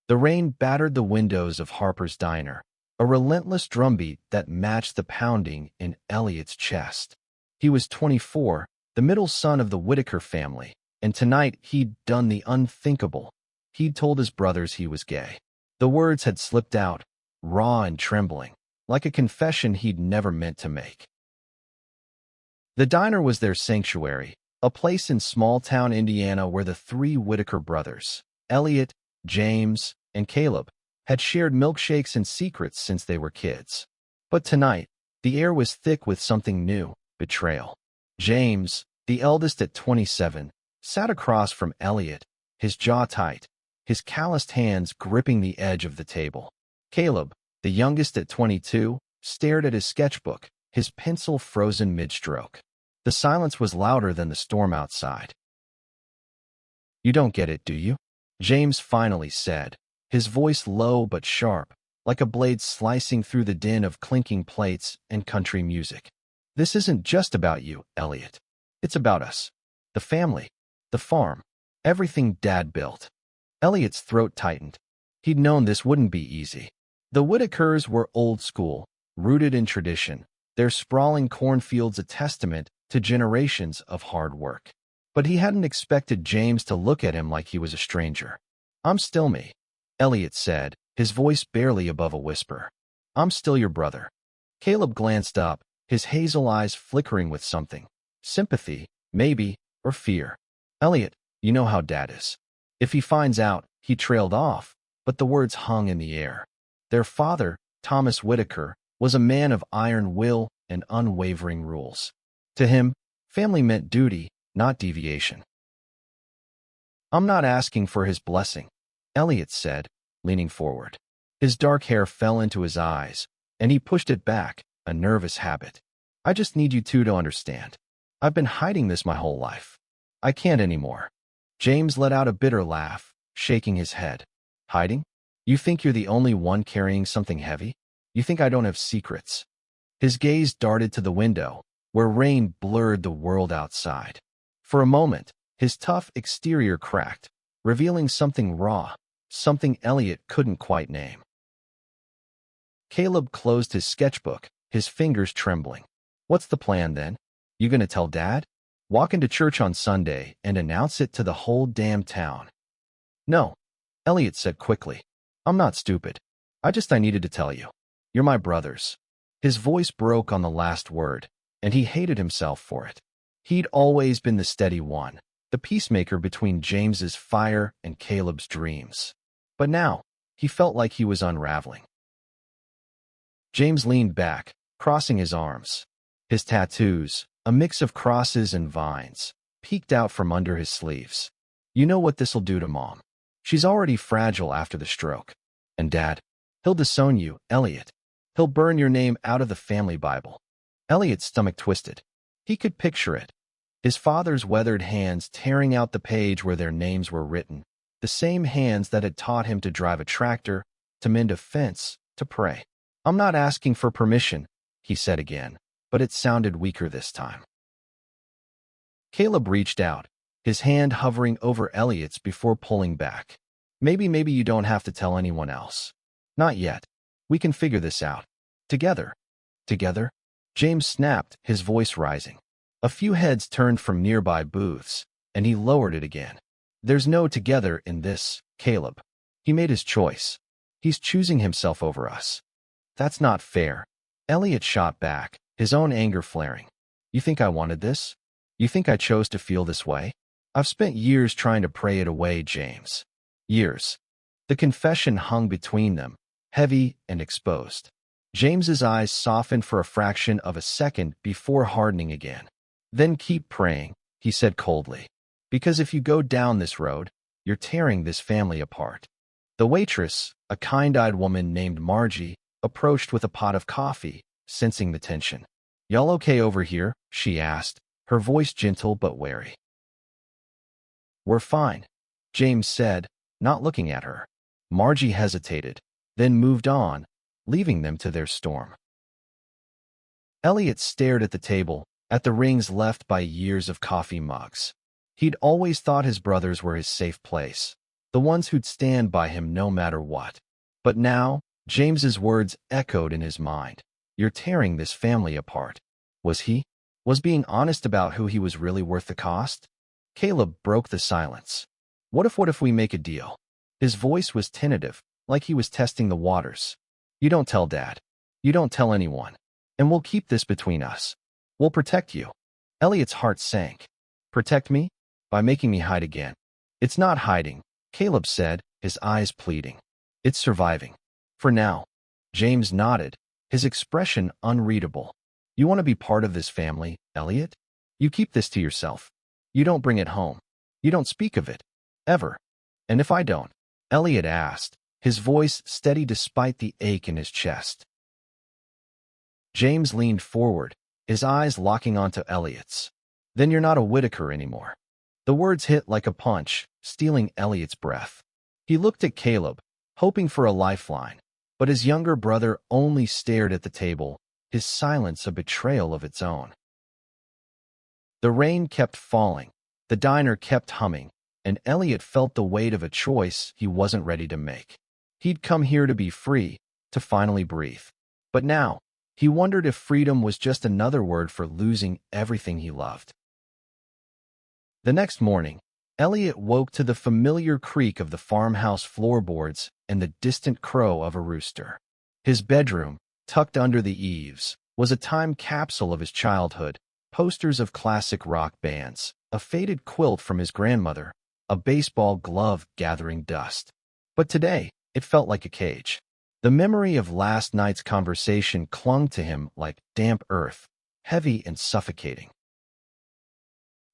The rain battered the windows of Harper's Diner, a relentless drumbeat that matched the pounding in Elliot's chest. He was 24, the middle son of the Whitaker family, and tonight he'd done the unthinkable. He'd told his brothers he was gay. The words had slipped out, raw and trembling, like a confession he'd never meant to make. The diner was their sanctuary, a place in small-town Indiana where the three Whitaker brothers, Elliot, James, and Caleb, had shared milkshakes and secrets since they were kids. But tonight, the air was thick with something new: betrayal. James, the eldest at 27, sat across from Elliot, his jaw tight, his calloused hands gripping the edge of the table. Caleb, the youngest at 22, stared at his sketchbook, his pencil frozen mid-stroke. The silence was louder than the storm outside. "You don't get it, do you?" James finally said, his voice low but sharp, like a blade slicing through the din of clinking plates and country music. "This isn't just about you, Elliot. It's about us. The family. The farm. Everything Dad built." Elliot's throat tightened. He'd known this wouldn't be easy. The Whitakers were old school, rooted in tradition, their sprawling cornfields a testament to generations of hard work. But he hadn't expected James to look at him like he was a stranger. "I'm still me," Elliot said, his voice barely above a whisper. "I'm still your brother." Caleb glanced up, his hazel eyes flickering with something. Sympathy, maybe, or fear. "Elliot, you know how Dad is. If he finds out," he trailed off, but the words hung in the air. Their father, Thomas Whitaker, was a man of iron will and unwavering rules. To him, family meant duty, not deviation. "I'm not asking for his blessing," Elliot said, leaning forward. His dark hair fell into his eyes, and he pushed it back, a nervous habit. "I just need you two to understand. I've been hiding this my whole life. I can't anymore." James let out a bitter laugh, shaking his head. "Hiding? You think you're the only one carrying something heavy? You think I don't have secrets?" His gaze darted to the window, where rain blurred the world outside. For a moment, his tough exterior cracked, revealing something raw, something Elliot couldn't quite name. Caleb closed his sketchbook, his fingers trembling. "What's the plan, then? You gonna tell Dad? Walk into church on Sunday and announce it to the whole damn town?" "No," Elliot said quickly. "I'm not stupid. I needed to tell you. You're my brothers." His voice broke on the last word, and he hated himself for it. He'd always been the steady one, the peacemaker between James's fire and Caleb's dreams. But now, he felt like he was unraveling. James leaned back, crossing his arms. His tattoos, a mix of crosses and vines, peeked out from under his sleeves. "You know what this'll do to Mom. She's already fragile after the stroke. And Dad, he'll disown you, Elliot. He'll burn your name out of the family Bible." Elliot's stomach twisted. He could picture it. His father's weathered hands tearing out the page where their names were written, the same hands that had taught him to drive a tractor, to mend a fence, to pray. "I'm not asking for permission," he said again, but it sounded weaker this time. Caleb reached out, his hand hovering over Elliot's before pulling back. Maybe you don't have to tell anyone else. Not yet. We can figure this out. Together." "Together?" James snapped, his voice rising. A few heads turned from nearby booths, and he lowered it again. "There's no together in this, Caleb. He made his choice. He's choosing himself over us." "That's not fair." Elliot shot back, his own anger flaring. "You think I wanted this? You think I chose to feel this way? I've spent years trying to pray it away, James. Years." The confession hung between them, heavy and exposed. James's eyes softened for a fraction of a second before hardening again. "Then keep praying," he said coldly. "Because if you go down this road, you're tearing this family apart." The waitress, a kind-eyed woman named Margie, approached with a pot of coffee, sensing the tension. "Y'all okay over here?" she asked, her voice gentle but wary. "We're fine," James said, not looking at her. Margie hesitated, then moved on, leaving them to their storm. Elliot stared at the table, at the rings left by years of coffee mugs. He'd always thought his brothers were his safe place. the ones who'd stand by him no matter what. But now, James's words echoed in his mind. You're tearing this family apart. Was he? Was being honest about who he was really worth the cost? Caleb broke the silence. What if we make a deal? His voice was tentative, like he was testing the waters. You don't tell Dad. You don't tell anyone. And we'll keep this between us. We'll protect you. Elliot's heart sank. Protect me? By making me hide again. It's not hiding, Caleb said, his eyes pleading. It's surviving. For now. James nodded, his expression unreadable. You want to be part of this family, Elliot? You keep this to yourself. You don't bring it home. You don't speak of it. Ever. And if I don't? Elliot asked, his voice steady despite the ache in his chest. James leaned forward, his eyes locking onto Elliot's. Then you're not a Whitaker anymore. The words hit like a punch, stealing Elliot's breath. He looked at Caleb, hoping for a lifeline, but his younger brother only stared at the table, his silence a betrayal of its own. The rain kept falling, the diner kept humming, and Elliot felt the weight of a choice he wasn't ready to make. He'd come here to be free, to finally breathe. But now, he wondered if freedom was just another word for losing everything he loved. The next morning, Elliot woke to the familiar creak of the farmhouse floorboards and the distant crow of a rooster. His bedroom, tucked under the eaves, was a time capsule of his childhood, posters of classic rock bands, a faded quilt from his grandmother, a baseball glove gathering dust. But today, it felt like a cage. The memory of last night's conversation clung to him like damp earth, heavy and suffocating.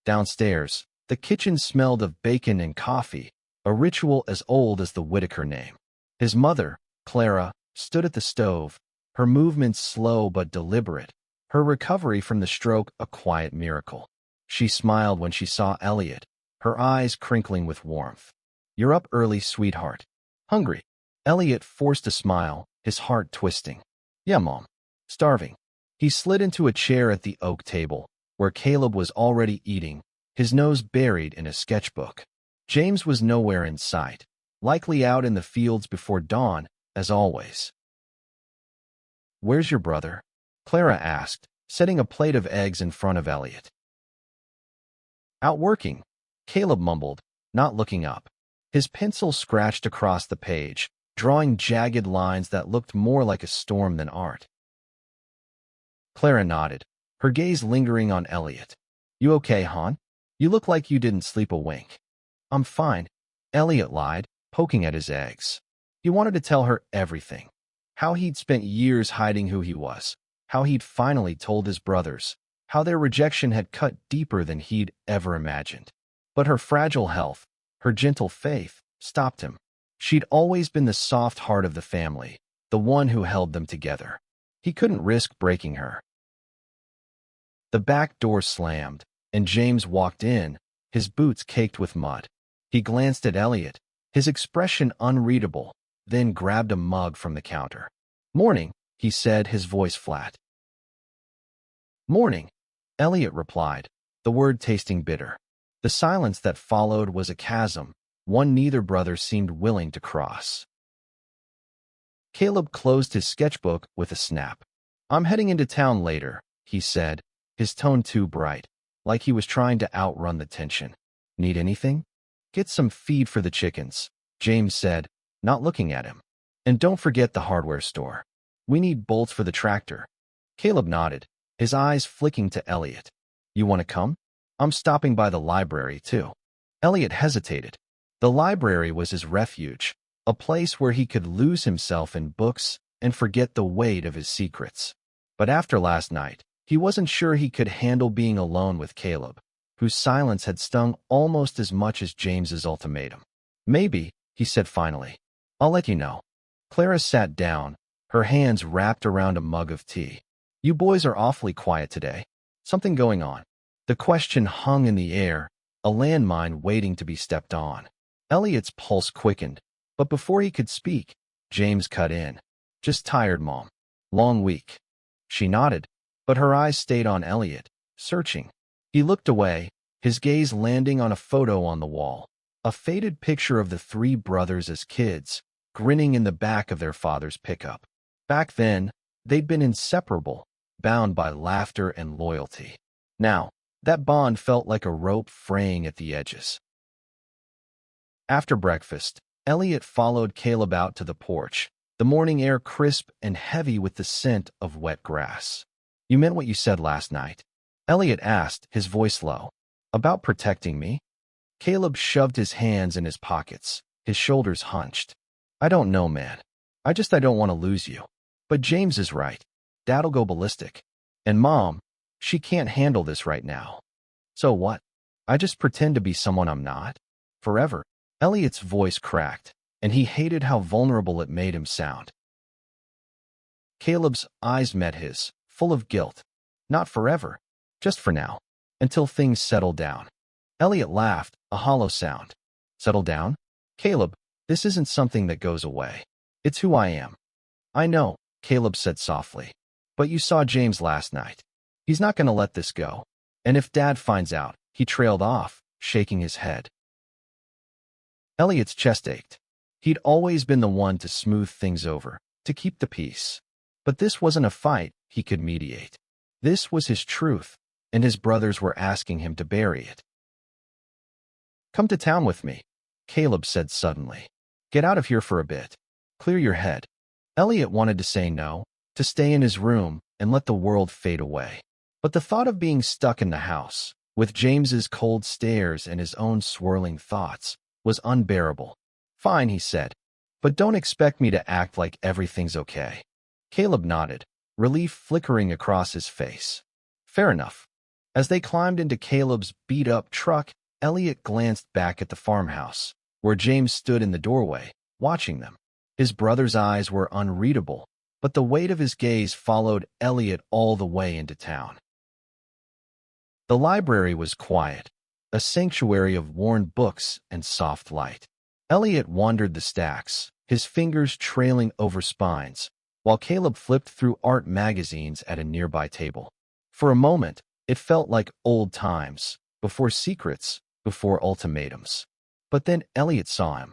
Downstairs, the kitchen smelled of bacon and coffee, a ritual as old as the Whitaker name. His mother, Clara, stood at the stove, her movements slow but deliberate, her recovery from the stroke a quiet miracle. She smiled when she saw Elliot, her eyes crinkling with warmth. You're up early, sweetheart. Hungry? Elliot forced a smile, his heart twisting. Yeah, Mom. Starving. He slid into a chair at the oak table, where Caleb was already eating, his nose buried in a sketchbook. James was nowhere in sight, likely out in the fields before dawn, as always. Where's your brother? Clara asked, setting a plate of eggs in front of Elliot. Out working, Caleb mumbled, not looking up. His pencil scratched across the page, drawing jagged lines that looked more like a storm than art. Clara nodded, her gaze lingering on Elliot. You okay, hon? You look like you didn't sleep a wink. I'm fine, Elliot lied, poking at his eggs. He wanted to tell her everything. How he'd spent years hiding who he was, how he'd finally told his brothers, how their rejection had cut deeper than he'd ever imagined. But her fragile health, her gentle faith, stopped him. She'd always been the soft heart of the family, the one who held them together. He couldn't risk breaking her. The back door slammed, and James walked in, his boots caked with mud. He glanced at Elliot, his expression unreadable, then grabbed a mug from the counter. Morning, he said, his voice flat. Morning, Elliot replied, the word tasting bitter. The silence that followed was a chasm, one neither brother seemed willing to cross. Caleb closed his sketchbook with a snap. I'm heading into town later, he said, his tone too bright, like he was trying to outrun the tension. Need anything? Get some feed for the chickens, James said, not looking at him. And don't forget the hardware store. We need bolts for the tractor. Caleb nodded, his eyes flicking to Elliot. You want to come? I'm stopping by the library, too. Elliot hesitated. The library was his refuge, a place where he could lose himself in books and forget the weight of his secrets. But after last night, he wasn't sure he could handle being alone with Caleb, whose silence had stung almost as much as James's ultimatum. Maybe, he said finally. I'll let you know. Clara sat down, her hands wrapped around a mug of tea. You boys are awfully quiet today. Something going on? The question hung in the air, a landmine waiting to be stepped on. Elliot's pulse quickened, but before he could speak, James cut in. Just tired, Mom. Long week. She nodded, but her eyes stayed on Elliot, searching. He looked away, his gaze landing on a photo on the wall. a faded picture of the three brothers as kids, grinning in the back of their father's pickup. Back then, they'd been inseparable, bound by laughter and loyalty. Now, that bond felt like a rope fraying at the edges. After breakfast, Elliot followed Caleb out to the porch, the morning air crisp and heavy with the scent of wet grass. "You meant what you said last night?" Elliot asked, his voice low. "About protecting me?" Caleb shoved his hands in his pockets, his shoulders hunched. "I don't know, man. I don't want to lose you. But James is right. Dad'll go ballistic. And Mom, she can't handle this right now. So what? I just pretend to be someone I'm not? Forever?" Elliot's voice cracked, and he hated how vulnerable it made him sound. Caleb's eyes met his, full of guilt. "Not forever. Just for now. Until things settle down." Elliot laughed, a hollow sound. "Settle down? Caleb, this isn't something that goes away. It's who I am." "I know," Caleb said softly. "But you saw James last night. He's not going to let this go. And if Dad finds out," he trailed off, shaking his head. Elliot's chest ached. He'd always been the one to smooth things over, to keep the peace. But this wasn't a fight he could mediate. This was his truth, and his brothers were asking him to bury it. "Come to town with me," Caleb said suddenly. "Get out of here for a bit. Clear your head." Elliot wanted to say no, to stay in his room and let the world fade away. But the thought of being stuck in the house, with James's cold stares and his own swirling thoughts, was unbearable. "Fine," he said, "but don't expect me to act like everything's okay." Caleb nodded, relief flickering across his face. "Fair enough." As they climbed into Caleb's beat-up truck, Elliot glanced back at the farmhouse, where James stood in the doorway, watching them. His brother's eyes were unreadable, but the weight of his gaze followed Elliot all the way into town. The library was quiet, a sanctuary of worn books and soft light. Elliot wandered the stacks, his fingers trailing over spines, while Caleb flipped through art magazines at a nearby table. For a moment, it felt like old times, before secrets, before ultimatums. But then Elliot saw him.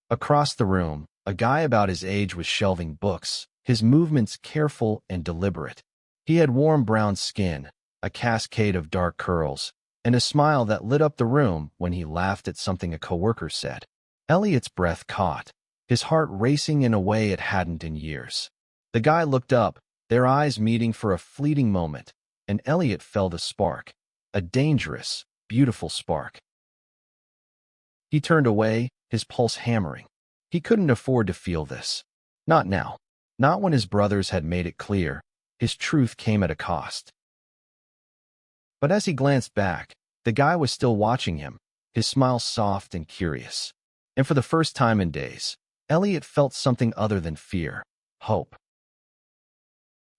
Across the room, a guy about his age was shelving books, his movements careful and deliberate. He had warm brown skin, a cascade of dark curls, and a smile that lit up the room when he laughed at something a coworker said. Elliot's breath caught, his heart racing in a way it hadn't in years. The guy looked up, their eyes meeting for a fleeting moment, and Elliot felt a spark, a dangerous, beautiful spark. He turned away, his pulse hammering. He couldn't afford to feel this. Not now. Not when his brothers had made it clear. His truth came at a cost. But as he glanced back, the guy was still watching him, his smile soft and curious. And for the first time in days, Elliot felt something other than fear, hope.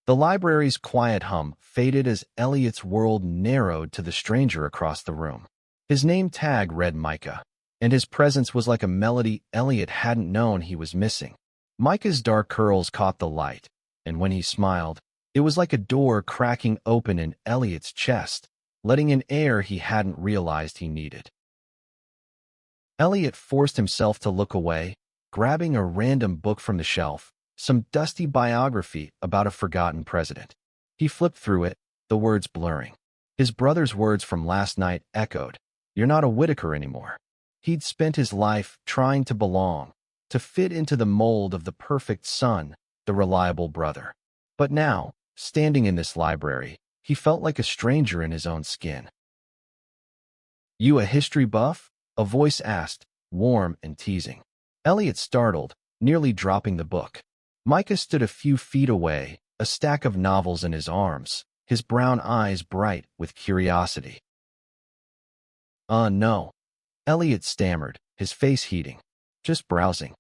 The library's quiet hum faded as Elliot's world narrowed to the stranger across the room. His name tag read Micah, and his presence was like a melody Elliot hadn't known he was missing. Micah's dark curls caught the light, and when he smiled, it was like a door cracking open in Elliot's chest, letting in air he hadn't realized he needed. Elliot forced himself to look away, grabbing a random book from the shelf, some dusty biography about a forgotten president. He flipped through it, the words blurring. His brother's words from last night echoed, "You're not a Whitaker anymore." He'd spent his life trying to belong, to fit into the mold of the perfect son, the reliable brother. But now, standing in this library, he felt like a stranger in his own skin. "You a history buff?" a voice asked, warm and teasing. Elliot startled, nearly dropping the book. Micah stood a few feet away, a stack of novels in his arms, his brown eyes bright with curiosity. No," Elliot stammered, his face heating. "Just browsing."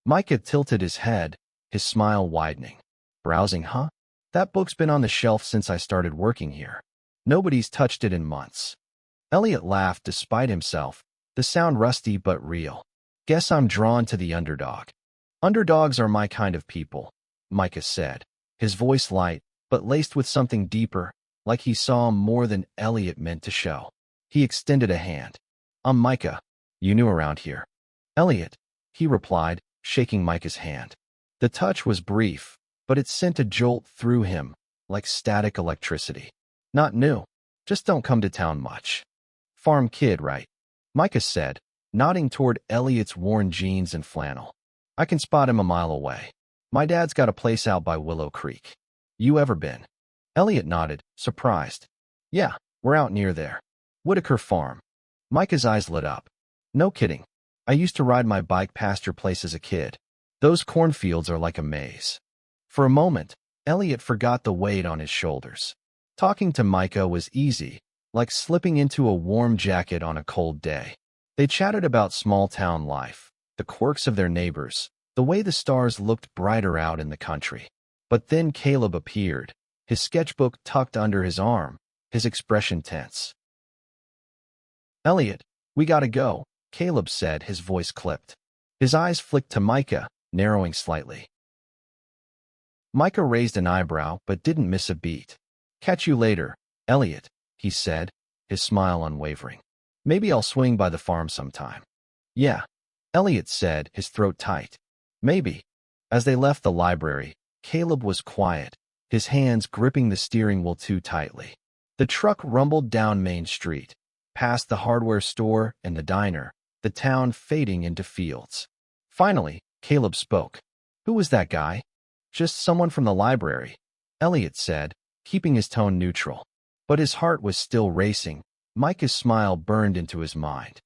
Micah tilted his head, his smile widening. "Browsing, huh? That book's been on the shelf since I started working here. Nobody's touched it in months." Elliot laughed despite himself, the sound rusty but real. "Guess I'm drawn to the underdog." "Underdogs are my kind of people," Micah said, his voice light, but laced with something deeper, like he saw more than Elliot meant to show. He extended a hand. I'm Micah. You new around here. Elliot, he replied, shaking Micah's hand. The touch was brief, but it sent a jolt through him, like static electricity. Not new. Just don't come to town much. Farm kid, right? Micah said, nodding toward Elliot's worn jeans and flannel. I can spot him a mile away. My dad's got a place out by Willow Creek. You ever been? Elliot nodded, surprised. Yeah, we're out near there. Whitaker Farm. Micah's eyes lit up. No kidding. I used to ride my bike past your place as a kid. Those cornfields are like a maze. For a moment, Elliot forgot the weight on his shoulders. Talking to Micah was easy, like slipping into a warm jacket on a cold day. They chatted about small-town life, the quirks of their neighbors, the way the stars looked brighter out in the country. But then Caleb appeared, his sketchbook tucked under his arm, his expression tense. Elliot, we gotta go, Caleb said, his voice clipped. His eyes flicked to Micah, narrowing slightly. Micah raised an eyebrow but didn't miss a beat. Catch you later, Elliot, he said, his smile unwavering. Maybe I'll swing by the farm sometime. Yeah, Elliot said, his throat tight. Maybe. As they left the library, Caleb was quiet, his hands gripping the steering wheel too tightly. The truck rumbled down Main Street, past the hardware store and the diner, the town fading into fields. Finally, Caleb spoke. Who was that guy? Just someone from the library, Elliot said, keeping his tone neutral. But his heart was still racing. Micah's smile burned into his mind.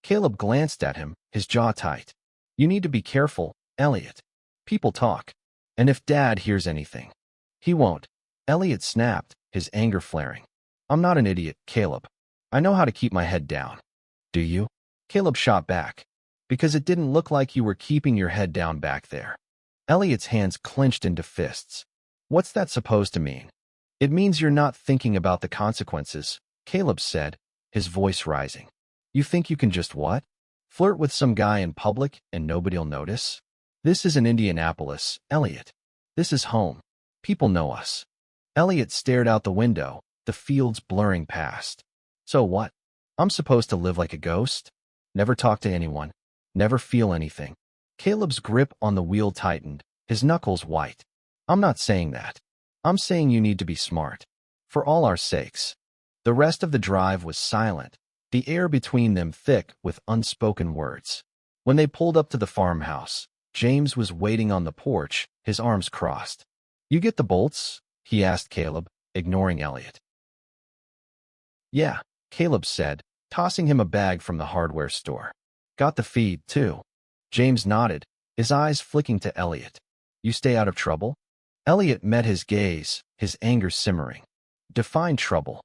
Caleb glanced at him, his jaw tight. You need to be careful, Elliot. People talk. And if Dad hears anything. He won't. Elliot snapped, his anger flaring. I'm not an idiot, Caleb. I know how to keep my head down. Do you? Caleb shot back. Because it didn't look like you were keeping your head down back there. Elliot's hands clenched into fists. What's that supposed to mean? It means you're not thinking about the consequences, Caleb said, his voice rising. You think you can just what? Flirt with some guy in public and nobody'll notice? This isn't Indianapolis, Elliot. This is home. People know us. Elliot stared out the window, the fields blurring past. So what? I'm supposed to live like a ghost? Never talk to anyone. Never feel anything. Caleb's grip on the wheel tightened, his knuckles white. I'm not saying that. I'm saying you need to be smart. For all our sakes. The rest of the drive was silent, the air between them thick with unspoken words. When they pulled up to the farmhouse, James was waiting on the porch, his arms crossed. You get the bolts? He asked Caleb, ignoring Elliot. Yeah, Caleb said, tossing him a bag from the hardware store. Got the feed, too. James nodded, his eyes flicking to Elliot. You stay out of trouble? Elliot met his gaze, his anger simmering. Define trouble.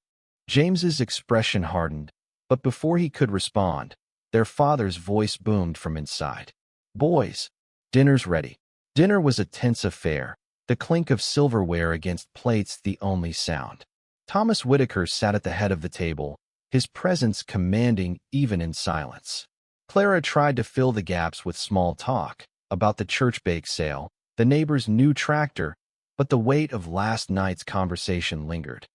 James's expression hardened, but before he could respond, their father's voice boomed from inside. Boys, dinner's ready. Dinner was a tense affair, the clink of silverware against plates the only sound. Thomas Whitaker sat at the head of the table, his presence commanding even in silence. Clara tried to fill the gaps with small talk about the church bake sale, the neighbor's new tractor, but the weight of last night's conversation lingered.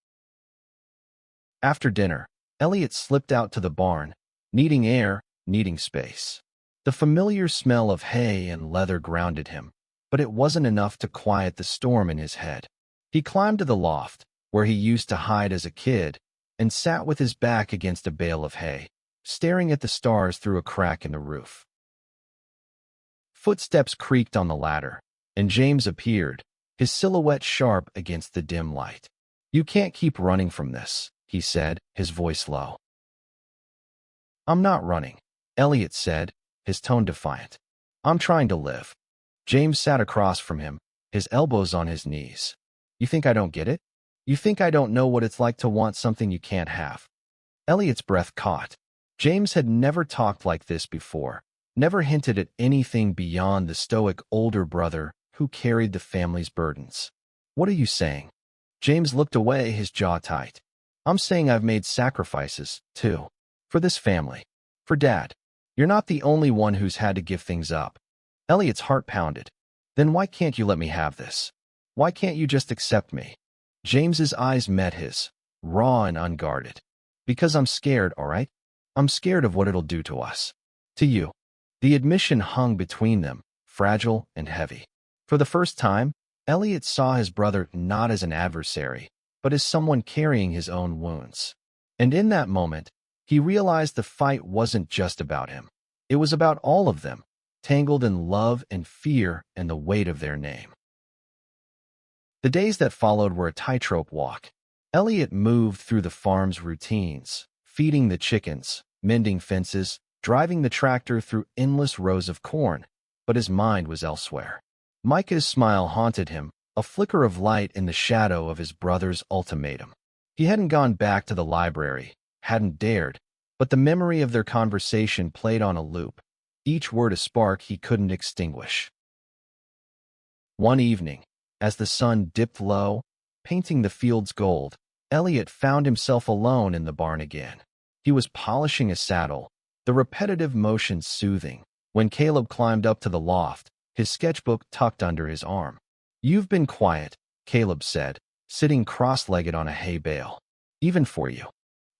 After dinner, Elliot slipped out to the barn, needing air, needing space. The familiar smell of hay and leather grounded him, but it wasn't enough to quiet the storm in his head. He climbed to the loft, where he used to hide as a kid, and sat with his back against a bale of hay, staring at the stars through a crack in the roof. Footsteps creaked on the ladder, and James appeared, his silhouette sharp against the dim light. You can't keep running from this, he said, his voice low. I'm not running, Elliot said, his tone defiant. I'm trying to live. James sat across from him, his elbows on his knees. You think I don't get it? You think I don't know what it's like to want something you can't have? Elliot's breath caught. James had never talked like this before, never hinted at anything beyond the stoic older brother who carried the family's burdens. What are you saying? James looked away, his jaw tight. I'm saying I've made sacrifices, too. For this family. For Dad. You're not the only one who's had to give things up. Elliot's heart pounded. Then why can't you let me have this? Why can't you just accept me? James's eyes met his, raw and unguarded. Because I'm scared, all right? I'm scared of what it'll do to us. To you. The admission hung between them, fragile and heavy. For the first time, Elliot saw his brother not as an adversary, but as someone carrying his own wounds. And in that moment, he realized the fight wasn't just about him. It was about all of them, tangled in love and fear and the weight of their name. The days that followed were a tightrope walk. Elliot moved through the farm's routines, feeding the chickens, mending fences, driving the tractor through endless rows of corn, but his mind was elsewhere. Micah's smile haunted him, a flicker of light in the shadow of his brother's ultimatum. He hadn't gone back to the library, hadn't dared, but the memory of their conversation played on a loop, each word a spark he couldn't extinguish. One evening, as the sun dipped low, painting the fields gold, Elliot found himself alone in the barn again. He was polishing a saddle, the repetitive motion soothing, when Caleb climbed up to the loft, his sketchbook tucked under his arm. "You've been quiet," Caleb said, sitting cross-legged on a hay bale. "Even for you."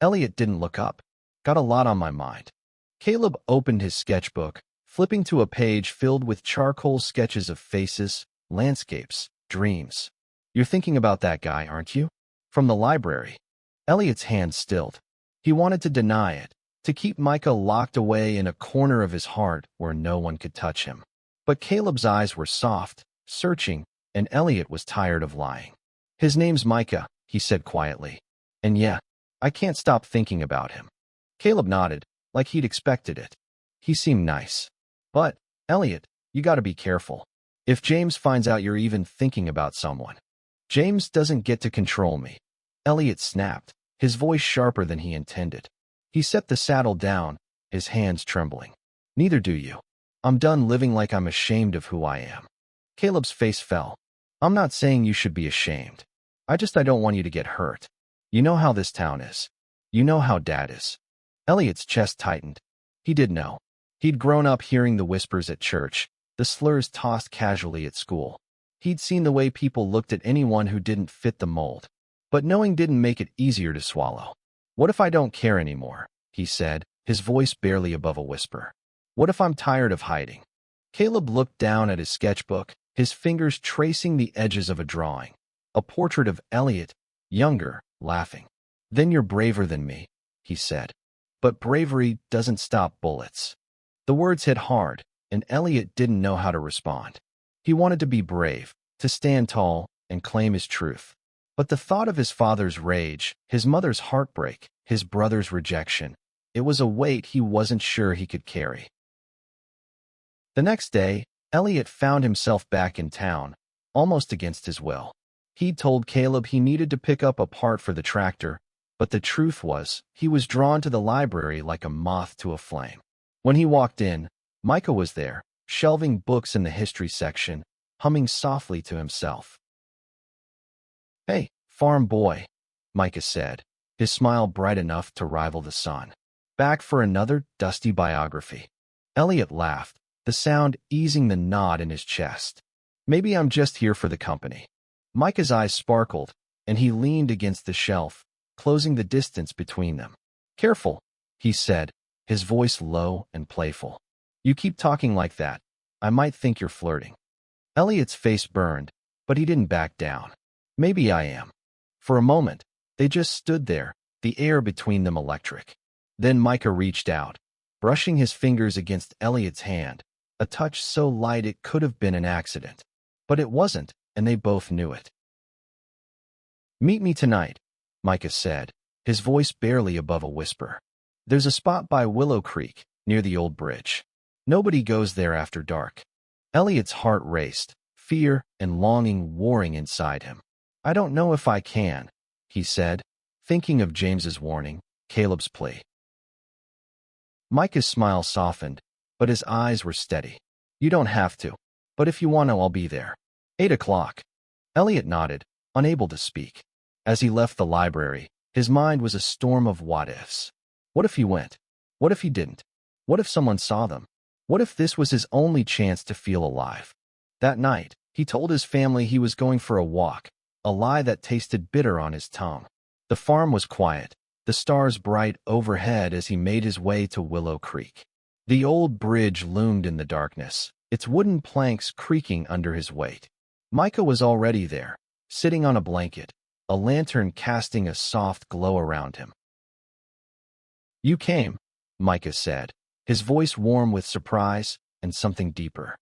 Elliot didn't look up. "Got a lot on my mind." Caleb opened his sketchbook, flipping to a page filled with charcoal sketches of faces, landscapes, dreams. "You're thinking about that guy, aren't you? From the library." Elliot's hand stilled. He wanted to deny it, to keep Micah locked away in a corner of his heart where no one could touch him. But Caleb's eyes were soft, searching, and Elliot was tired of lying. "His name's Micah," he said quietly. "And yeah, I can't stop thinking about him." Caleb nodded, like he'd expected it. He seemed nice. "But, Elliot, you gotta be careful. If James finds out you're even thinking about someone." "James doesn't get to control me." Elliot snapped, his voice sharper than he intended. He set the saddle down, his hands trembling. "Neither do you. I'm done living like I'm ashamed of who I am." Caleb's face fell. "I'm not saying you should be ashamed. I don't want you to get hurt. You know how this town is. You know how Dad is." Elliot's chest tightened. He did know. He'd grown up hearing the whispers at church, the slurs tossed casually at school. He'd seen the way people looked at anyone who didn't fit the mold. But knowing didn't make it easier to swallow. "What if I don't care anymore?" he said, his voice barely above a whisper. "What if I'm tired of hiding?" Caleb looked down at his sketchbook, his fingers tracing the edges of a drawing. A portrait of Elliot, younger, laughing. "Then you're braver than me," he said. "But bravery doesn't stop bullets." The words hit hard, and Elliot didn't know how to respond. He wanted to be brave, to stand tall, and claim his truth. But the thought of his father's rage, his mother's heartbreak, his brother's rejection, it was a weight he wasn't sure he could carry. The next day, Elliot found himself back in town, almost against his will. He'd told Caleb he needed to pick up a part for the tractor, but the truth was, he was drawn to the library like a moth to a flame. When he walked in, Micah was there, shelving books in the history section, humming softly to himself. "Hey, farm boy," Micah said, his smile bright enough to rival the sun. "Back for another dusty biography." Elliot laughed, the sound easing the knot in his chest. "Maybe I'm just here for the company." Micah's eyes sparkled, and he leaned against the shelf, closing the distance between them. "Careful," he said, his voice low and playful. "You keep talking like that, I might think you're flirting." Elliot's face burned, but he didn't back down. "Maybe I am." For a moment, they just stood there, the air between them electric. Then Micah reached out, brushing his fingers against Elliot's hand, a touch so light it could have been an accident. But it wasn't, and they both knew it. "Meet me tonight," Micah said, his voice barely above a whisper. "There's a spot by Willow Creek, near the old bridge. Nobody goes there after dark." Elliot's heart raced, fear and longing warring inside him. "I don't know if I can," he said, thinking of James's warning, Caleb's plea. Micah's smile softened, but his eyes were steady. "You don't have to, but if you want to, I'll be there. 8 o'clock. Elliot nodded, unable to speak. As he left the library, his mind was a storm of what-ifs. What if he went? What if he didn't? What if someone saw them? What if this was his only chance to feel alive? That night, he told his family he was going for a walk, a lie that tasted bitter on his tongue. The farm was quiet. the stars bright overhead as he made his way to Willow Creek. The old bridge loomed in the darkness, its wooden planks creaking under his weight. Micah was already there, sitting on a blanket, a lantern casting a soft glow around him. "You came," Micah said, his voice warm with surprise and something deeper.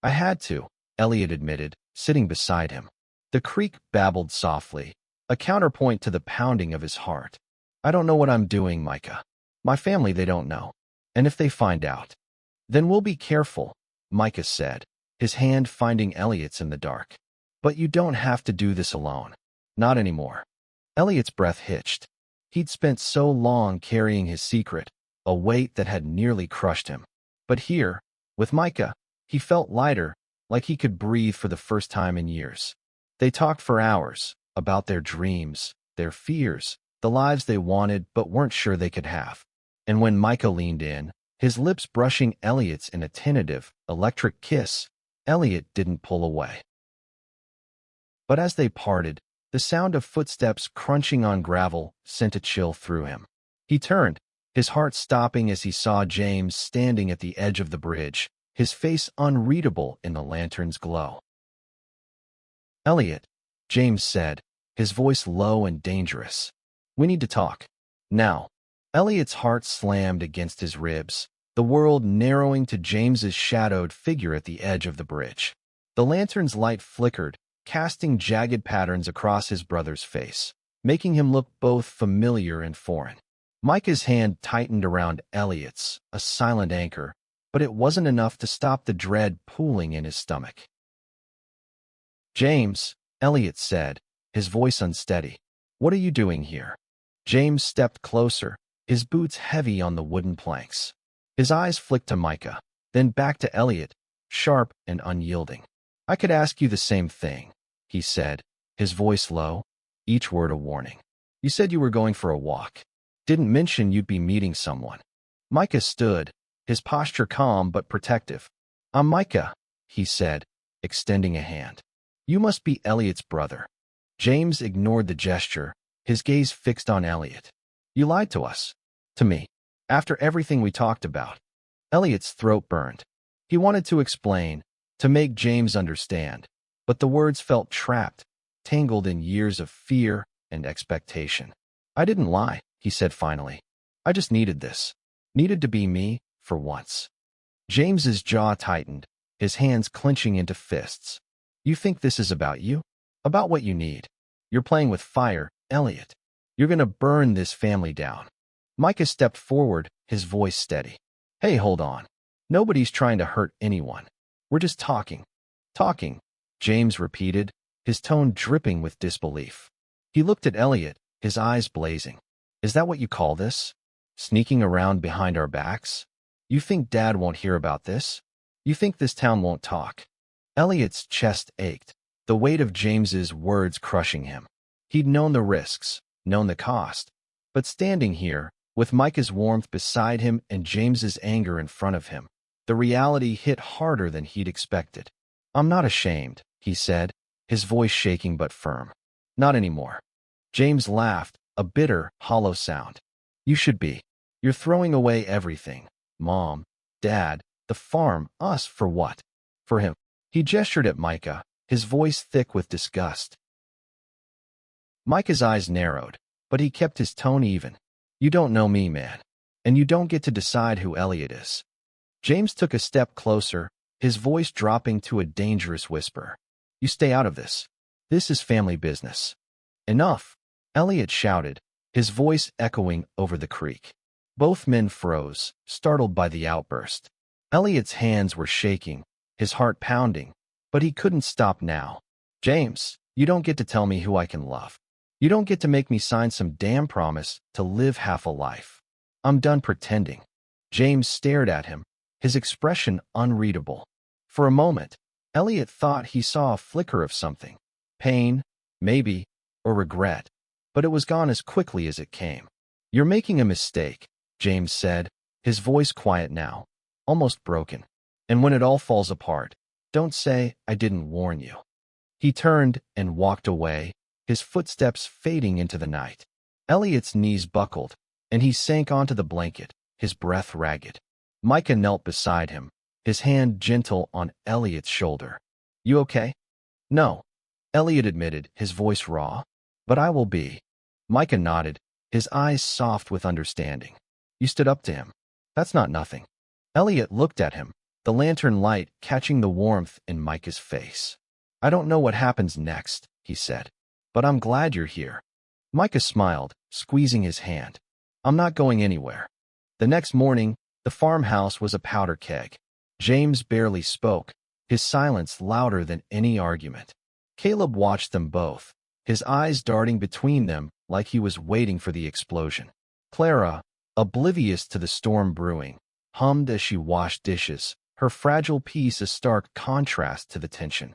"I had to," Elliot admitted, sitting beside him. The creek babbled softly, a counterpoint to the pounding of his heart. "I don't know what I'm doing, Micah. My family, they don't know. And if they find out, then we'll be careful," Micah said, his hand finding Elliot's in the dark. "But you don't have to do this alone. Not anymore." Elliot's breath hitched. He'd spent so long carrying his secret, a weight that had nearly crushed him. But here, with Micah, he felt lighter, like he could breathe for the first time in years. They talked for hours, about their dreams, their fears, the lives they wanted but weren't sure they could have. And when Micah leaned in, his lips brushing Elliot's in a tentative, electric kiss, Elliot didn't pull away. But as they parted, the sound of footsteps crunching on gravel sent a chill through him. He turned, his heart stopping as he saw James standing at the edge of the bridge, his face unreadable in the lantern's glow. "Elliot," James said, his voice low and dangerous. "We need to talk. Now." Elliot's heart slammed against his ribs, the world narrowing to James's shadowed figure at the edge of the bridge. The lantern's light flickered, casting jagged patterns across his brother's face, making him look both familiar and foreign. Micah's hand tightened around Elliot's, a silent anchor, but it wasn't enough to stop the dread pooling in his stomach. "James," Elliot said, his voice unsteady, "what are you doing here?" James stepped closer, his boots heavy on the wooden planks. His eyes flicked to Micah, then back to Elliot, sharp and unyielding. "I could ask you the same thing," he said, his voice low, each word a warning. "You said you were going for a walk. Didn't mention you'd be meeting someone." Micah stood, his posture calm but protective. "I'm Micah," he said, extending a hand. "You must be Elliot's brother." James ignored the gesture, his gaze fixed on Elliot. "You lied to us. To me. After everything we talked about." Elliot's throat burned. He wanted to explain, to make James understand, but the words felt trapped, tangled in years of fear and expectation. "I didn't lie," he said finally. "I just needed this. Needed to be me, for once." James's jaw tightened, his hands clenching into fists. "You think this is about you? About what you need? You're playing with fire, Elliot. You're gonna burn this family down." Micah stepped forward, his voice steady. "Hey, hold on. Nobody's trying to hurt anyone. We're just talking." "Talking," James repeated, his tone dripping with disbelief. He looked at Elliot, his eyes blazing. "Is that what you call this? Sneaking around behind our backs? You think Dad won't hear about this? You think this town won't talk?" Elliot's chest ached, the weight of James's words crushing him. He'd known the risks, known the cost, but standing here, with Micah's warmth beside him and James's anger in front of him, the reality hit harder than he'd expected. "I'm not ashamed," he said, his voice shaking but firm. "Not anymore." James laughed, a bitter, hollow sound. "You should be. You're throwing away everything. Mom, Dad, the farm, us, for what? For him." He gestured at Micah, his voice thick with disgust. Micah's eyes narrowed, but he kept his tone even. "You don't know me, man. And you don't get to decide who Elliot is." James took a step closer, his voice dropping to a dangerous whisper. "You stay out of this. This is family business." "Enough," Elliot shouted, his voice echoing over the creek. Both men froze, startled by the outburst. Elliot's hands were shaking, his heart pounding, but he couldn't stop now. "James, you don't get to tell me who I can love. You don't get to make me sign some damn promise to live half a life. I'm done pretending." James stared at him, his expression unreadable. For a moment, Elliot thought he saw a flicker of something. Pain, maybe, or regret. But it was gone as quickly as it came. "You're making a mistake," James said, his voice quiet now, almost broken. "And when it all falls apart, don't say I didn't warn you." He turned and walked away, his footsteps fading into the night. Elliot's knees buckled, and he sank onto the blanket, his breath ragged. Micah knelt beside him, his hand gentle on Elliot's shoulder. "You okay?" "No," Elliot admitted, his voice raw. "But I will be." Micah nodded, his eyes soft with understanding. "You stood up to him. That's not nothing." Elliot looked at him, the lantern light catching the warmth in Micah's face. "I don't know what happens next," he said, "but I'm glad you're here." Micah smiled, squeezing his hand. "I'm not going anywhere." The next morning, the farmhouse was a powder keg. James barely spoke, his silence louder than any argument. Caleb watched them both, his eyes darting between them like he was waiting for the explosion. Clara, oblivious to the storm brewing, hummed as she washed dishes, her fragile peace a stark contrast to the tension.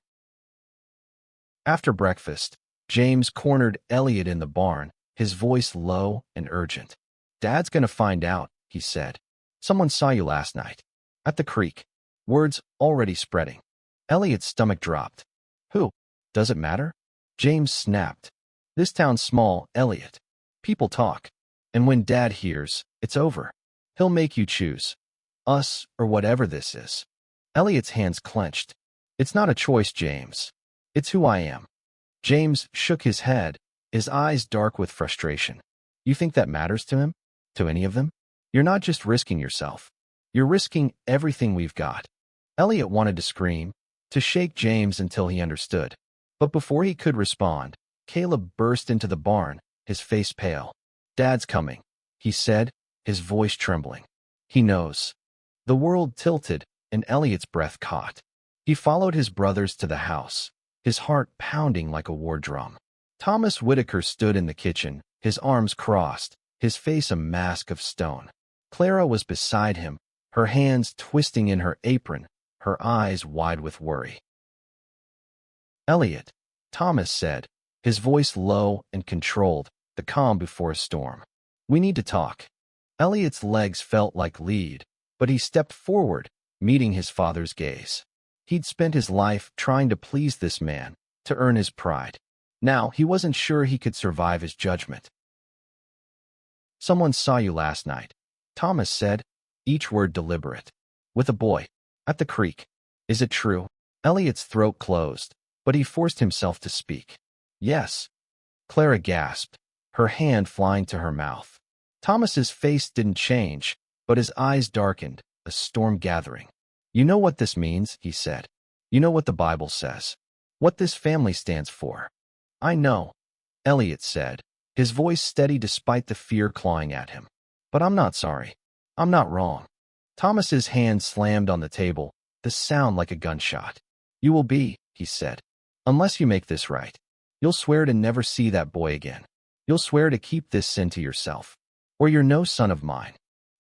After breakfast, James cornered Elliot in the barn, his voice low and urgent. "Dad's gonna find out," he said. "Someone saw you last night. At the creek." Words already spreading. Elliot's stomach dropped. "Who? Does it matter?" James snapped. "This town's small, Elliot. People talk. And when Dad hears, it's over. He'll make you choose. Us or whatever this is." Elliot's hands clenched. "It's not a choice, James. It's who I am." James shook his head, his eyes dark with frustration. "You think that matters to him? To any of them? You're not just risking yourself. You're risking everything we've got." Elliot wanted to scream, to shake James until he understood. But before he could respond, Caleb burst into the barn, his face pale. "Dad's coming," he said, his voice trembling. "He knows." The world tilted, and Elliot's breath caught. He followed his brothers to the house, his heart pounding like a war drum. Thomas Whitaker stood in the kitchen, his arms crossed, his face a mask of stone. Clara was beside him, her hands twisting in her apron, her eyes wide with worry. "Elliot," Thomas said, his voice low and controlled, the calm before a storm. "We need to talk." Elliot's legs felt like lead, but he stepped forward, meeting his father's gaze. He'd spent his life trying to please this man, to earn his pride. Now he wasn't sure he could survive his judgment. "Someone saw you last night," Thomas said, each word deliberate. "With a boy. At the creek. Is it true?" Elliot's throat closed, but he forced himself to speak. "Yes." Clara gasped, her hand flying to her mouth. Thomas's face didn't change, but his eyes darkened, a storm gathering. "You know what this means," he said. "You know what the Bible says. What this family stands for." "I know," Elliot said, his voice steady despite the fear clawing at him. "But I'm not sorry. I'm not wrong." Thomas's hand slammed on the table, the sound like a gunshot. "You will be," he said, "unless you make this right. You'll swear to never see that boy again. You'll swear to keep this sin to yourself. Or you're no son of mine."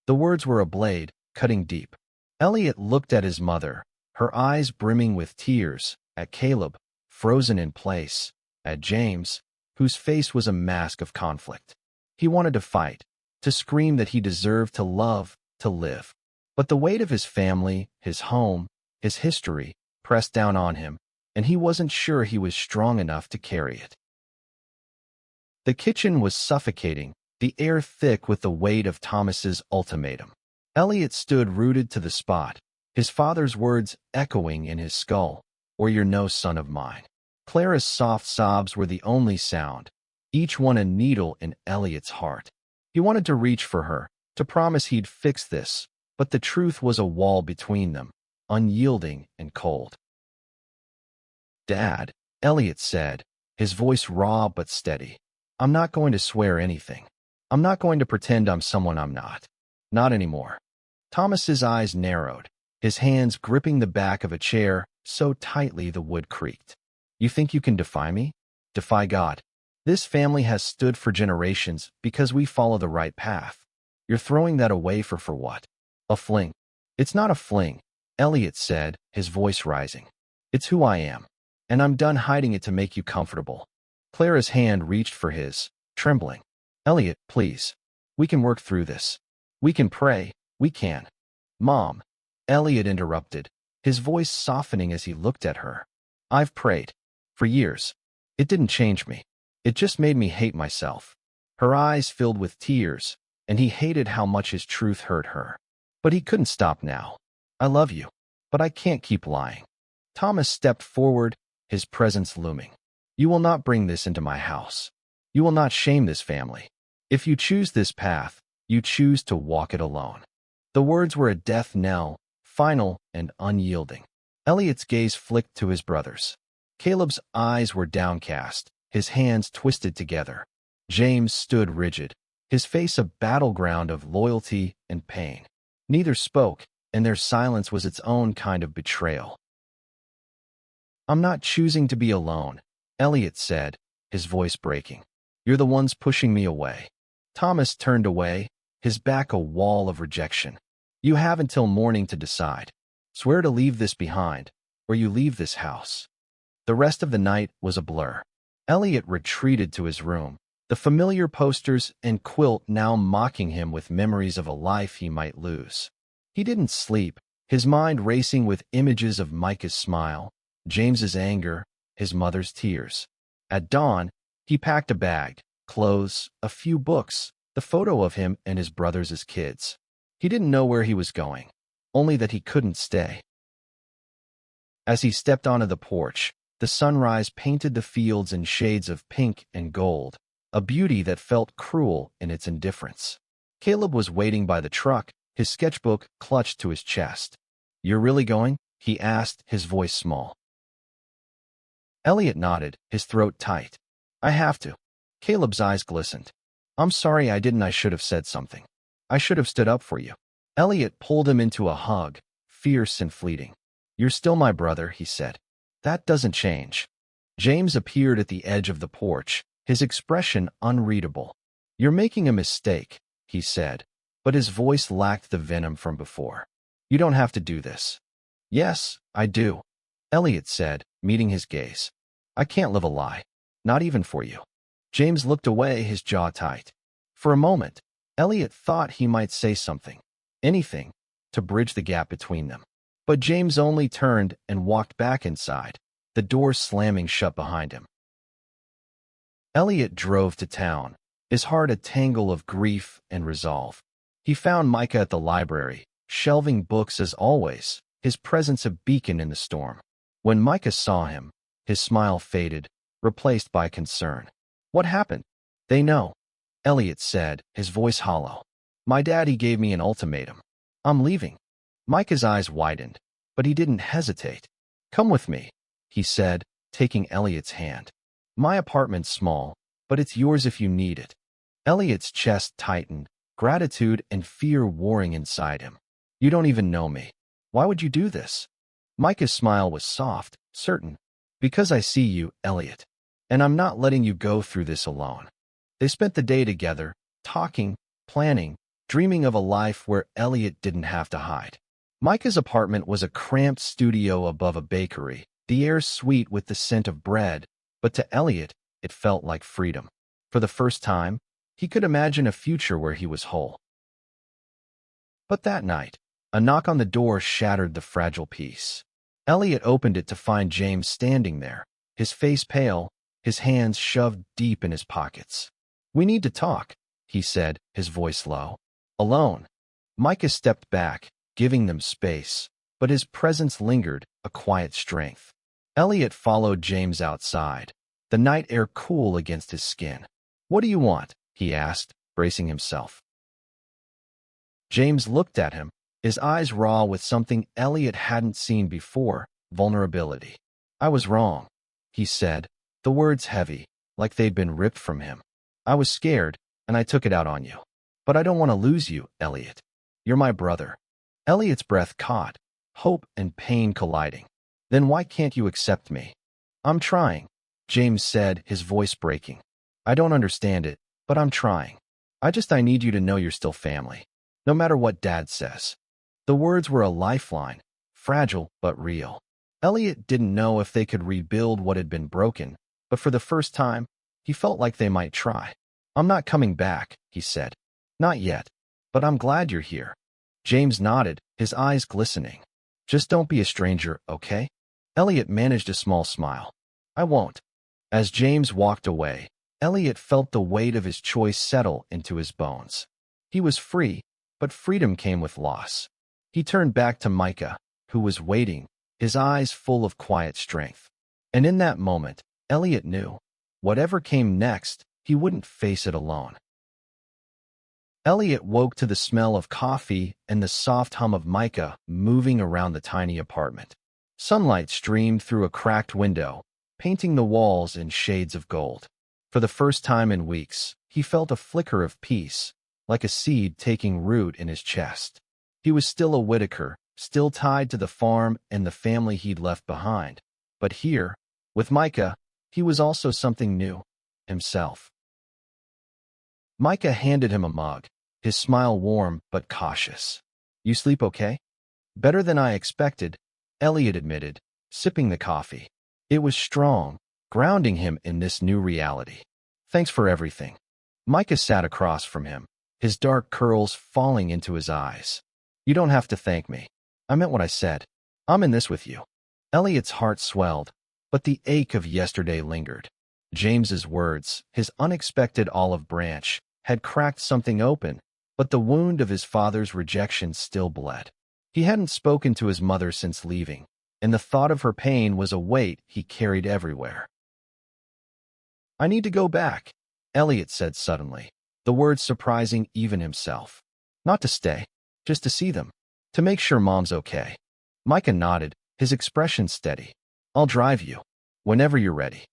The words were a blade, cutting deep. Elliot looked at his mother, her eyes brimming with tears, at Caleb, frozen in place, at James, whose face was a mask of conflict. He wanted to fight, to scream that he deserved to love, to live. But the weight of his family, his home, his history, pressed down on him, and he wasn't sure he was strong enough to carry it. The kitchen was suffocating, the air thick with the weight of Thomas's ultimatum. Elliot stood rooted to the spot, his father's words echoing in his skull, "Or you're no son of mine." Clara's soft sobs were the only sound, each one a needle in Elliot's heart. He wanted to reach for her, to promise he'd fix this, but the truth was a wall between them, unyielding and cold. "Dad," Elliot said, his voice raw but steady, "I'm not going to swear anything. I'm not going to pretend I'm someone I'm not. Not anymore." Thomas's eyes narrowed, his hands gripping the back of a chair so tightly the wood creaked. "You think you can defy me? Defy God? This family has stood for generations because we follow the right path. You're throwing that away for what? A fling?" "It's not a fling," Elliot said, his voice rising. "It's who I am, and I'm done hiding it to make you comfortable." Clara's hand reached for his, trembling. "Elliot, please. We can work through this. We can pray. We can." "Mom," Elliot interrupted, his voice softening as he looked at her. "I've prayed. For years. It didn't change me. It just made me hate myself. Her eyes filled with tears, and he hated how much his truth hurt her. But he couldn't stop now. I love you, but I can't keep lying. Thomas stepped forward, his presence looming. You will not bring this into my house. You will not shame this family. If you choose this path, you choose to walk it alone. The words were a death knell, final and unyielding. Elliot's gaze flicked to his brothers. Caleb's eyes were downcast, his hands twisted together. James stood rigid, his face a battleground of loyalty and pain. Neither spoke, and their silence was its own kind of betrayal. I'm not choosing to be alone, Elliot said, his voice breaking. You're the ones pushing me away. Thomas turned away, his back a wall of rejection. You have until morning to decide. Swear to leave this behind, or you leave this house. The rest of the night was a blur. Elliot retreated to his room, the familiar posters and quilt now mocking him with memories of a life he might lose. He didn't sleep, his mind racing with images of Micah's smile, James's anger, his mother's tears. At dawn, he packed a bag, clothes, a few books, the photo of him and his brothers as kids. He didn't know where he was going, only that he couldn't stay. As he stepped onto the porch, the sunrise painted the fields in shades of pink and gold, a beauty that felt cruel in its indifference. Caleb was waiting by the truck, his sketchbook clutched to his chest. You're really going? He asked, his voice small. Elliot nodded, his throat tight. I have to. Caleb's eyes glistened. I'm sorry I should have said something. I should have stood up for you. Elliot pulled him into a hug, fierce and fleeting. You're still my brother, he said. That doesn't change. James appeared at the edge of the porch, his expression unreadable. You're making a mistake, he said, but his voice lacked the venom from before. You don't have to do this. Yes, I do, Elliot said, meeting his gaze. I can't live a lie, not even for you. James looked away, his jaw tight. For a moment, Elliot thought he might say something, anything, to bridge the gap between them. But James only turned and walked back inside, the door slamming shut behind him. Elliot drove to town, his heart a tangle of grief and resolve. He found Micah at the library, shelving books as always, his presence a beacon in the storm. When Micah saw him, his smile faded, replaced by concern. What happened? They know, Elliot said, his voice hollow. My daddy gave me an ultimatum. I'm leaving. Micah's eyes widened, but he didn't hesitate. Come with me, he said, taking Elliot's hand. My apartment's small, but it's yours if you need it. Elliot's chest tightened, gratitude and fear warring inside him. You don't even know me. Why would you do this? Micah's smile was soft, certain. Because I see you, Elliot. And I'm not letting you go through this alone. They spent the day together, talking, planning, dreaming of a life where Elliot didn't have to hide. Micah's apartment was a cramped studio above a bakery, the air sweet with the scent of bread, but to Elliot, it felt like freedom. For the first time, he could imagine a future where he was whole. But that night, a knock on the door shattered the fragile peace. Elliot opened it to find James standing there, his face pale, his hands shoved deep in his pockets. We need to talk, he said, his voice low. Alone. Micah stepped back, giving them space, but his presence lingered, a quiet strength. Elliot followed James outside, the night air cool against his skin. What do you want? He asked, bracing himself. James looked at him, his eyes raw with something Elliot hadn't seen before, vulnerability. I was wrong, he said, the words heavy, like they'd been ripped from him. I was scared, and I took it out on you. But I don't want to lose you, Elliot. You're my brother. Elliot's breath caught, hope and pain colliding. Then why can't you accept me? I'm trying, James said, his voice breaking. I don't understand it, but I'm trying. I need you to know you're still family, no matter what Dad says. The words were a lifeline, fragile but real. Elliot didn't know if they could rebuild what had been broken, but for the first time, he felt like they might try. I'm not coming back, he said. Not yet, but I'm glad you're here. James nodded, his eyes glistening. Just don't be a stranger, okay? Elliot managed a small smile. I won't. As James walked away, Elliot felt the weight of his choice settle into his bones. He was free, but freedom came with loss. He turned back to Micah, who was waiting, his eyes full of quiet strength. And in that moment, Elliot knew, whatever came next, he wouldn't face it alone. Elliot woke to the smell of coffee and the soft hum of Micah moving around the tiny apartment. Sunlight streamed through a cracked window, painting the walls in shades of gold. For the first time in weeks, he felt a flicker of peace, like a seed taking root in his chest. He was still a Whitaker, still tied to the farm and the family he'd left behind. But here, with Micah, he was also something new, himself. Micah handed him a mug, his smile warm but cautious. "You sleep okay?" "Better than I expected," Elliot admitted, sipping the coffee. It was strong, grounding him in this new reality. "Thanks for everything." Micah sat across from him, his dark curls falling into his eyes. "You don't have to thank me. I meant what I said. I'm in this with you." Elliot's heart swelled, but the ache of yesterday lingered. James's words, his unexpected olive branch, had cracked something open, but the wound of his father's rejection still bled. He hadn't spoken to his mother since leaving, and the thought of her pain was a weight he carried everywhere. "I need to go back," Elliot said suddenly, the words surprising even himself. "Not to stay, just to see them, to make sure Mom's okay." Micah nodded, his expression steady. "I'll drive you, whenever you're ready."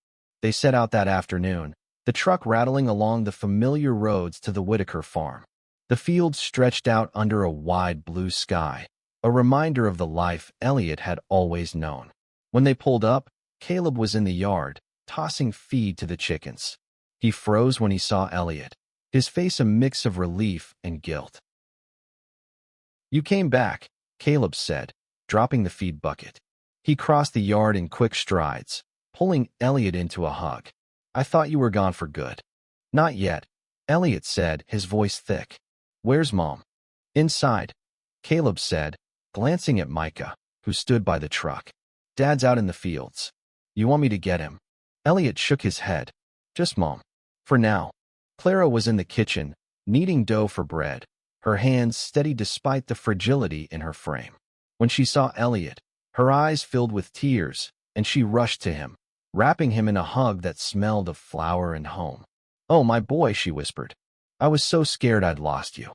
They set out that afternoon, the truck rattling along the familiar roads to the Whitaker farm. The fields stretched out under a wide blue sky, a reminder of the life Elliot had always known. When they pulled up, Caleb was in the yard, tossing feed to the chickens. He froze when he saw Elliot, his face a mix of relief and guilt. "You came back," Caleb said, dropping the feed bucket. He crossed the yard in quick strides, pulling Elliot into a hug. "I thought you were gone for good." "Not yet," Elliot said, his voice thick. "Where's Mom?" "Inside," Caleb said, glancing at Micah, who stood by the truck. "Dad's out in the fields." "You want me to get him?" Elliot shook his head. "Just Mom. For now." Clara was in the kitchen, kneading dough for bread, her hands steady despite the fragility in her frame. When she saw Elliot, her eyes filled with tears, and she rushed to him, wrapping him in a hug that smelled of flour and home. "Oh, my boy," she whispered. "I was so scared I'd lost you."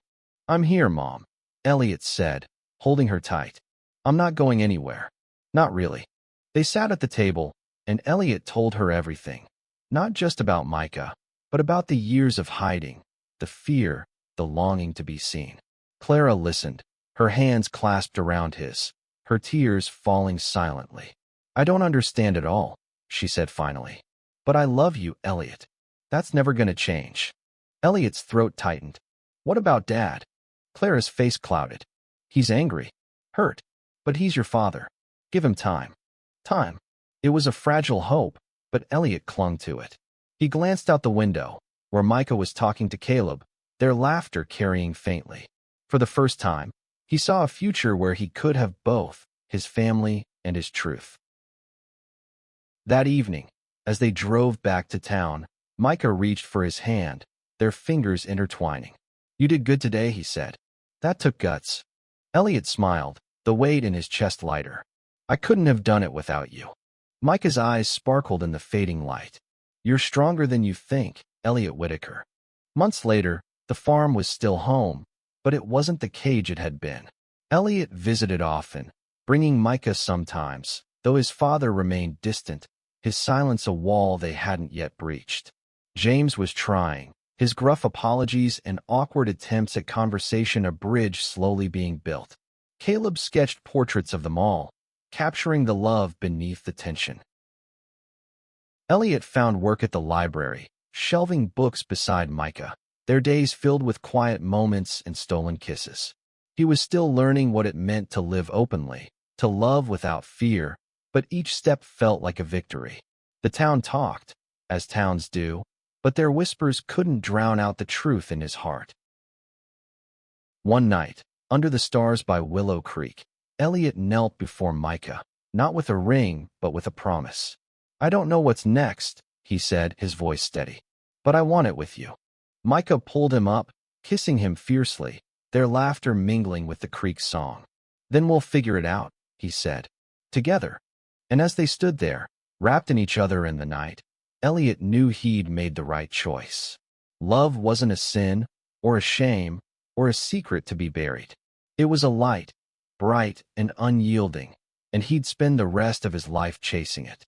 "I'm here, Mom," Elliot said, holding her tight. "I'm not going anywhere." "Not really." They sat at the table, and Elliot told her everything. Not just about Micah, but about the years of hiding, the fear, the longing to be seen. Clara listened, her hands clasped around his, her tears falling silently. "I don't understand it all," she said finally. "But I love you, Elliot. That's never going to change." Elliot's throat tightened. "What about Dad?" Clara's face clouded. "He's angry, hurt, but he's your father. Give him time." Time. It was a fragile hope, but Elliot clung to it. He glanced out the window, where Micah was talking to Caleb, their laughter carrying faintly. For the first time, he saw a future where he could have both, his family and his truth. That evening, as they drove back to town, Micah reached for his hand, their fingers intertwining. "You did good today," he said. "That took guts." Elliot smiled, the weight in his chest lighter. "I couldn't have done it without you." Micah's eyes sparkled in the fading light. "You're stronger than you think, Elliot Whitaker." Months later, the farm was still home, but it wasn't the cage it had been. Elliot visited often, bringing Micah sometimes, though his father remained distant, his silence a wall they hadn't yet breached. James was trying, his gruff apologies and awkward attempts at conversation a bridge slowly being built. Caleb sketched portraits of them all, capturing the love beneath the tension. Elliot found work at the library, shelving books beside Micah, their days filled with quiet moments and stolen kisses. He was still learning what it meant to live openly, to love without fear, but each step felt like a victory. The town talked, as towns do, but their whispers couldn't drown out the truth in his heart. One night, under the stars by Willow Creek, Elliot knelt before Micah, not with a ring, but with a promise. "I don't know what's next," he said, his voice steady. But I want it with you. Micah pulled him up, kissing him fiercely, their laughter mingling with the creek's song. Then we'll figure it out, he said. Together. And as they stood there, wrapped in each other in the night, Elliot knew he'd made the right choice. Love wasn't a sin, or a shame, or a secret to be buried. It was a light, bright and unyielding, and he'd spend the rest of his life chasing it.